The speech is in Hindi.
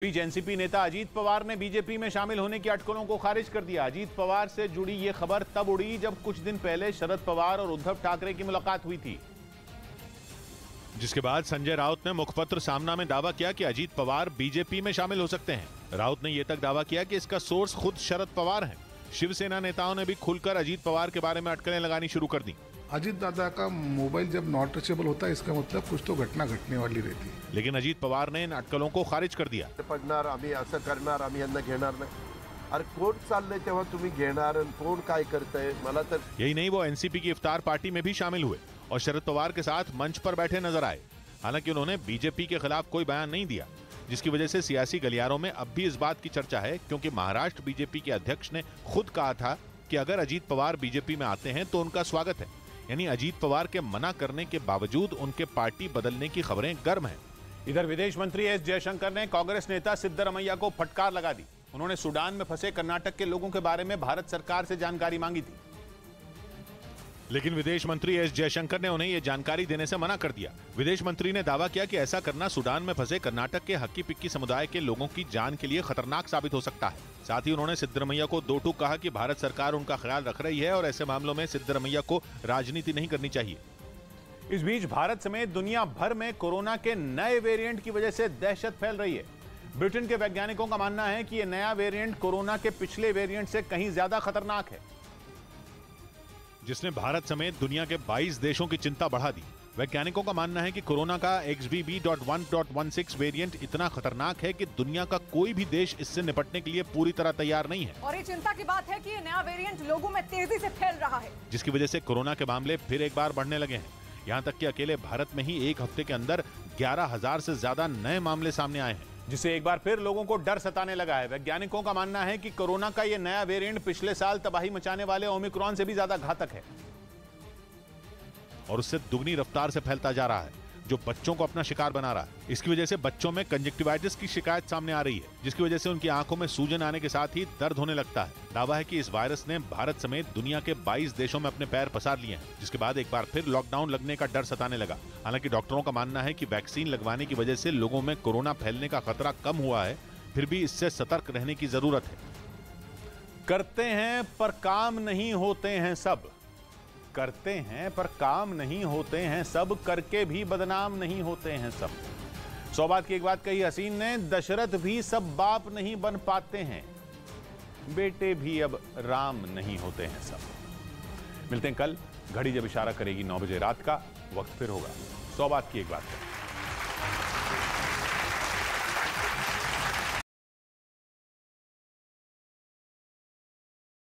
बीच एनसीपी नेता अजीत पवार ने बीजेपी में शामिल होने की अटकलों को खारिज कर दिया। अजीत पवार से जुड़ी यह खबर तब उड़ी जब कुछ दिन पहले शरद पवार और उद्धव ठाकरे की मुलाकात हुई थी, जिसके बाद संजय राउत ने मुखपत्र सामना में दावा किया कि अजीत पवार बीजेपी में शामिल हो सकते हैं। राउत ने यह तक दावा किया कि इसका सोर्स खुद शरद पवार हैं। शिवसेना नेताओं ने भी खुलकर अजीत पवार के बारे में अटकलें लगानी शुरू कर दी। अजीत दादा का मोबाइल जब नॉट टचेबल होता है, इसका मतलब कुछ तो घटना घटने वाली रहती है। लेकिन अजीत पवार ने इन अटकलों को खारिज कर दिया। पडणार, आम्ही असं करणार, आम्ही यांना घेणार नाही। अरे कोण चाललंय तेव्हा तुम्ही घेणार आणि कोण काय करतंय? मला तर यही नहीं, वो एनसीपी की इफ्तार पार्टी में भी शामिल हुए और शरद पवार के साथ मंच पर बैठे नजर आए। हालांकि उन्होंने बीजेपी के खिलाफ कोई बयान नहीं दिया, जिसकी वजह से सियासी गलियारों में अब भी इस बात की चर्चा है, क्योंकि महाराष्ट्र बीजेपी के अध्यक्ष ने खुद कहा था कि अगर अजीत पवार बीजेपी में आते हैं तो उनका स्वागत है। यानी अजीत पवार के मना करने के बावजूद उनके पार्टी बदलने की खबरें गर्म हैं। इधर विदेश मंत्री एस जयशंकर ने कांग्रेस नेता सिद्धरमैया को फटकार लगा दी। उन्होंने सूडान में फंसे कर्नाटक के लोगों के बारे में भारत सरकार से जानकारी मांगी थी, लेकिन विदेश मंत्री एस जयशंकर ने उन्हें यह जानकारी देने से मना कर दिया। विदेश मंत्री ने दावा किया कि ऐसा करना सूडान में फंसे कर्नाटक के हक्की पिक्की समुदाय के लोगों की जान के लिए खतरनाक साबित हो सकता है। साथ ही उन्होंने सिद्धरमैया को दो टूक कहा कि भारत सरकार उनका ख्याल रख रही है और ऐसे मामलों में सिद्धरमैया को राजनीति नहीं करनी चाहिए। इस बीच भारत समेत दुनिया भर में कोरोना के नए वेरिएंट की वजह से दहशत फैल रही है। ब्रिटेन के वैज्ञानिकों का मानना है कि यह नया वेरिएंट कोरोना के पिछले वेरिएंट से कहीं ज्यादा खतरनाक है, जिसने भारत समेत दुनिया के 22 देशों की चिंता बढ़ा दी। वैज्ञानिकों का मानना है कि कोरोना का XBB.1.16 वेरिएंट इतना खतरनाक है कि दुनिया का कोई भी देश इससे निपटने के लिए पूरी तरह तैयार नहीं है। और ये चिंता की बात है कि ये नया वेरिएंट लोगों में तेजी से फैल रहा है, जिसकी वजह से कोरोना के मामले फिर एक बार बढ़ने लगे हैं। यहाँ तक कि अकेले भारत में ही एक हफ्ते के अंदर 11,000 से ज्यादा नए मामले सामने आए हैं, जिससे एक बार फिर लोगों को डर सताने लगा है। वैज्ञानिकों का मानना है कि कोरोना का यह नया वेरिएंट पिछले साल तबाही मचाने वाले ओमिक्रॉन से भी ज्यादा घातक है और उससे दुगनी रफ्तार से फैलता जा रहा है, जो बच्चों को अपना शिकार बना रहा है। इसकी वजह से बच्चों में कंजक्टिवाइटिस की शिकायत सामने आ रही है, जिसकी वजह से उनकी आंखों में सूजन आने के साथ ही दर्द होने लगता है। दावा है कि इस वायरस ने भारत समेत दुनिया के 22 देशों में अपने पैर पसार लिए हैं, जिसके बाद एक बार फिर लॉकडाउन लगने का डर सताने लगा। हालांकि डॉक्टरों का मानना है कि वैक्सीन लगवाने की वजह से लोगों में कोरोना फैलने का खतरा कम हुआ है, फिर भी इससे सतर्क रहने की जरूरत है। करते हैं पर काम नहीं होते हैं सब, करते हैं पर काम नहीं होते हैं सब, करके भी बदनाम नहीं होते हैं सब। 100 बात की एक बात कही हसीन ने, दशरथ भी सब बाप नहीं बन पाते हैं, बेटे भी अब राम नहीं होते हैं सब। मिलते हैं कल, घड़ी जब इशारा करेगी 9 बजे रात का, वक्त फिर होगा 100 बात की एक बात।